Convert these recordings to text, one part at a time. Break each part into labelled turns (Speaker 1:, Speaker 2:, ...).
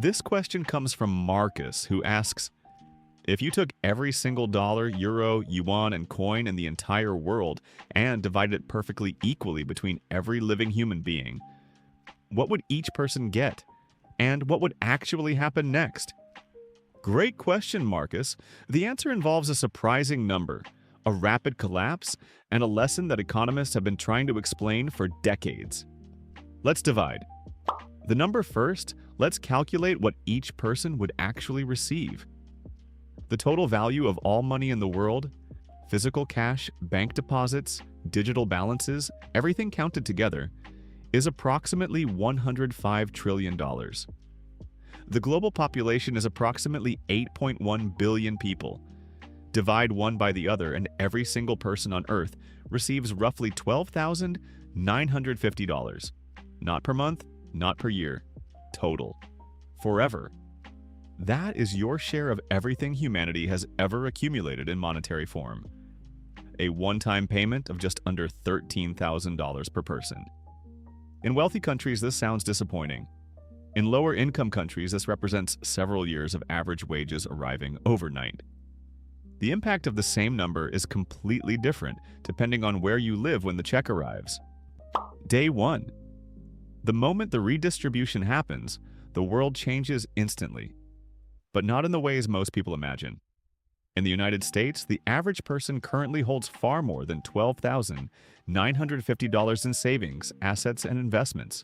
Speaker 1: This question comes from Marcus, who asks, if you took every single dollar, euro, yuan, and coin in the entire world and divided it perfectly equally between every living human being, what would each person get? And what would actually happen next? Great question, Marcus. The answer involves a surprising number, a rapid collapse, and a lesson that economists have been trying to explain for decades. Let's divide. The number first, let's calculate what each person would actually receive. The total value of all money in the world, physical cash, bank deposits, digital balances, everything counted together, is approximately $105 trillion. The global population is approximately 8.1 billion people. Divide one by the other, and every single person on Earth receives roughly $12,950. Not per month, not per year. Total. Forever. That is your share of everything humanity has ever accumulated in monetary form. A one-time payment of just under $13,000 per person. In wealthy countries, this sounds disappointing. In lower-income countries, this represents several years of average wages arriving overnight. The impact of the same number is completely different depending on where you live when the check arrives. Day 1. The moment the redistribution happens, the world changes instantly. But not in the ways most people imagine. In the United States, the average person currently holds far more than $12,950 in savings, assets, and investments.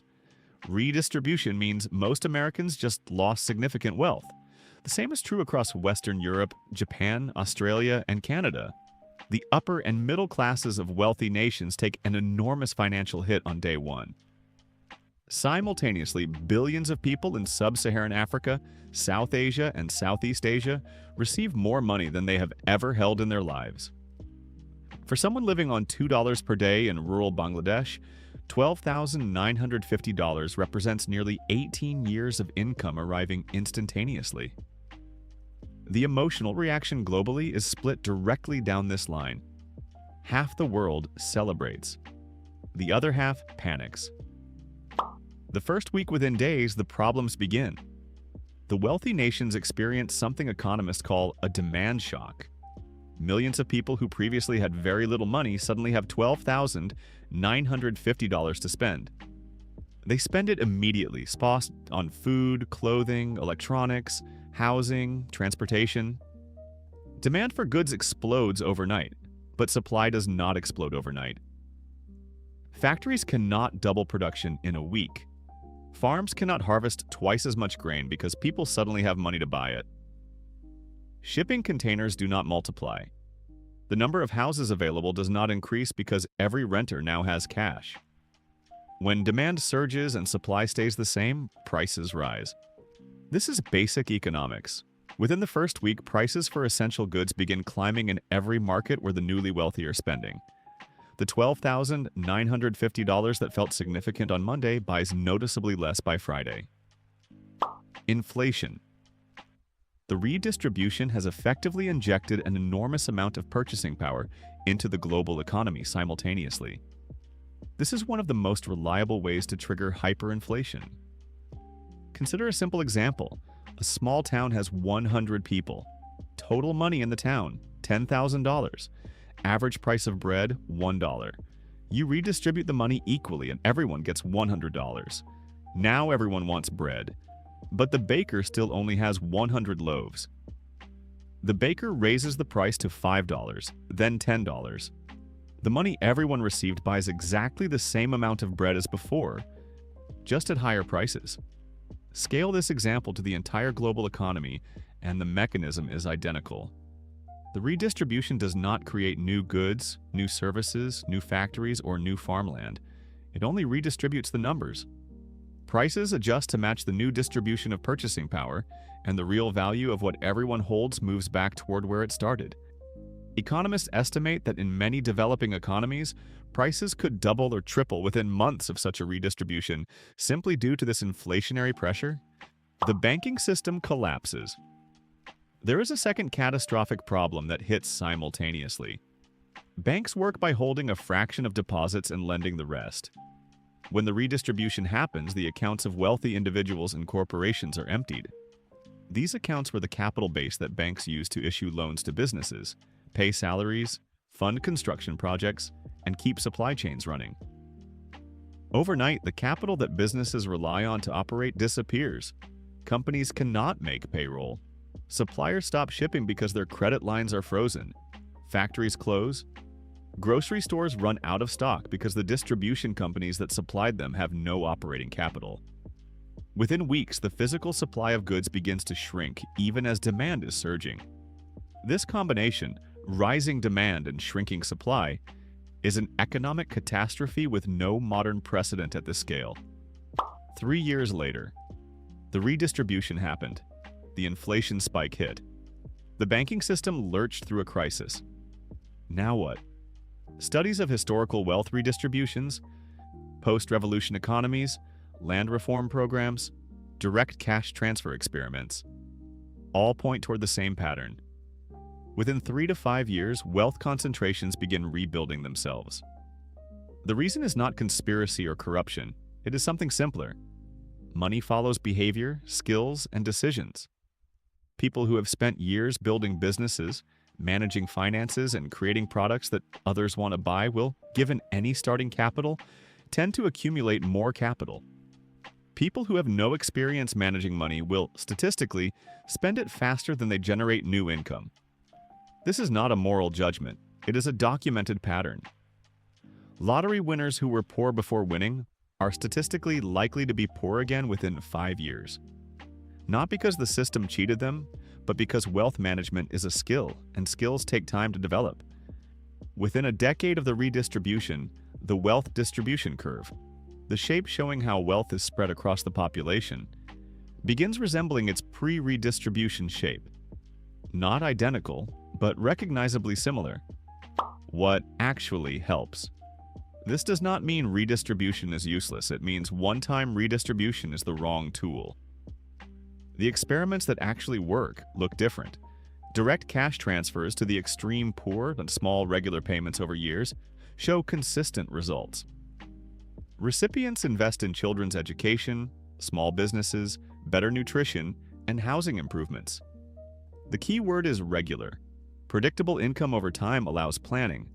Speaker 1: Redistribution means most Americans just lost significant wealth. The same is true across Western Europe, Japan, Australia, and Canada. The upper and middle classes of wealthy nations take an enormous financial hit on day 1. Simultaneously, billions of people in sub-Saharan Africa, South Asia, and Southeast Asia receive more money than they have ever held in their lives. For someone living on $2 per day in rural Bangladesh, $12,950 represents nearly 18 years of income arriving instantaneously. The emotional reaction globally is split directly down this line. Half the world celebrates. The other half panics. The first week within days, the problems begin. The wealthy nations experience something economists call a demand shock. Millions of people who previously had very little money suddenly have $12,950 to spend. They spend it immediately, on food, clothing, electronics, housing, transportation. Demand for goods explodes overnight, but supply does not explode overnight. Factories cannot double production in a week. Farms cannot harvest twice as much grain because people suddenly have money to buy it. Shipping containers do not multiply. The number of houses available does not increase because every renter now has cash. When demand surges and supply stays the same, prices rise. This is basic economics. Within the first week, prices for essential goods begin climbing in every market where the newly wealthy are spending. The $12,950 that felt significant on Monday buys noticeably less by Friday. Inflation. The redistribution has effectively injected an enormous amount of purchasing power into the global economy simultaneously. This is one of the most reliable ways to trigger hyperinflation. Consider a simple example. A small town has 100 people. Total money in the town, $10,000. Average price of bread, $1. You redistribute the money equally and everyone gets $100. Now everyone wants bread. But the baker still only has 100 loaves. The baker raises the price to $5, then $10. The money everyone received buys exactly the same amount of bread as before, just at higher prices. Scale this example to the entire global economy, and the mechanism is identical. The redistribution does not create new goods, new services, new factories, or new farmland. It only redistributes the numbers. Prices adjust to match the new distribution of purchasing power, and the real value of what everyone holds moves back toward where it started. Economists estimate that in many developing economies, prices could double or triple within months of such a redistribution simply due to this inflationary pressure. The banking system collapses. There is a second catastrophic problem that hits simultaneously. Banks work by holding a fraction of deposits and lending the rest. When the redistribution happens, the accounts of wealthy individuals and corporations are emptied. These accounts were the capital base that banks used to issue loans to businesses, pay salaries, fund construction projects, and keep supply chains running. Overnight, the capital that businesses rely on to operate disappears. Companies cannot make payroll. Suppliers stop shipping because their credit lines are frozen. Factories close. Grocery stores run out of stock because the distribution companies that supplied them have no operating capital. Within weeks, the physical supply of goods begins to shrink, even as demand is surging. This combination, rising demand and shrinking supply, is an economic catastrophe with no modern precedent at this scale. 3 years later, the redistribution happened. The inflation spike hit. The banking system lurched through a crisis. Now what? Studies of historical wealth redistributions, post-revolution economies, land reform programs, direct cash transfer experiments, all point toward the same pattern. Within 3 to 5 years, wealth concentrations begin rebuilding themselves. The reason is not conspiracy or corruption. It is something simpler. Money follows behavior, skills, and decisions. People who have spent years building businesses, managing finances, and creating products that others want to buy will, given any starting capital, tend to accumulate more capital. People who have no experience managing money will, statistically, spend it faster than they generate new income. This is not a moral judgment. It is a documented pattern. Lottery winners who were poor before winning are statistically likely to be poor again within 5 years. Not because the system cheated them, but because wealth management is a skill, and skills take time to develop. Within a decade of the redistribution, the wealth distribution curve, the shape showing how wealth is spread across the population, begins resembling its pre-redistribution shape. Not identical, but recognizably similar. What actually helps? This does not mean redistribution is useless. It means one-time redistribution is the wrong tool. The experiments that actually work look different. Direct cash transfers to the extreme poor and small regular payments over years show consistent results. Recipients invest in children's education, small businesses, better nutrition, and housing improvements. The key word is regular. Predictable income over time allows planning.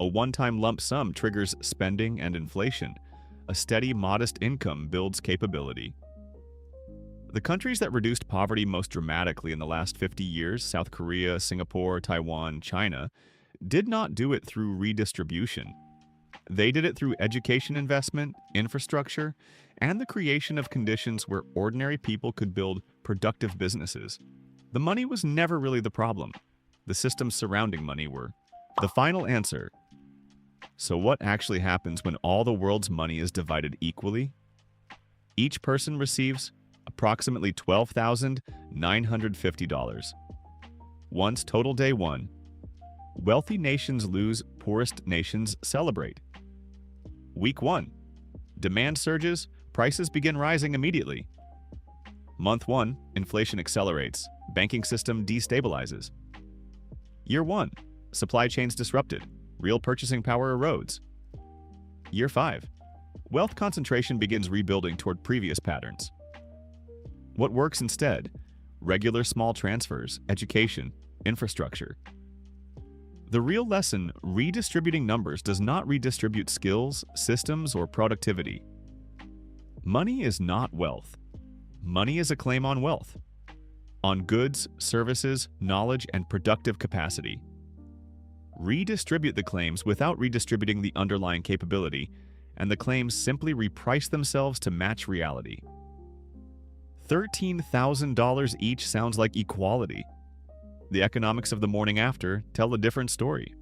Speaker 1: A one-time lump sum triggers spending and inflation. A steady, modest income builds capability. The countries that reduced poverty most dramatically in the last 50 years, South Korea, Singapore, Taiwan, China, did not do it through redistribution. They did it through education investment, infrastructure, and the creation of conditions where ordinary people could build productive businesses. The money was never really the problem. The systems surrounding money were. The final answer. So what actually happens when all the world's money is divided equally? Each person receives approximately $12,950. Once total day one. Wealthy nations lose, poorest nations celebrate. Week 1. Demand surges, prices begin rising immediately. Month 1, inflation accelerates, banking system destabilizes. Year 1, supply chains disrupted, real purchasing power erodes. Year 5, wealth concentration begins rebuilding toward previous patterns. What works instead? Regular small transfers, education, infrastructure. The real lesson, redistributing numbers does not redistribute skills, systems, or productivity. Money is not wealth. Money is a claim on wealth, on goods, services, knowledge, and productive capacity. Redistribute the claims without redistributing the underlying capability, and the claims simply reprice themselves to match reality. $13,000 each sounds like equality. The economics of the morning after tell a different story.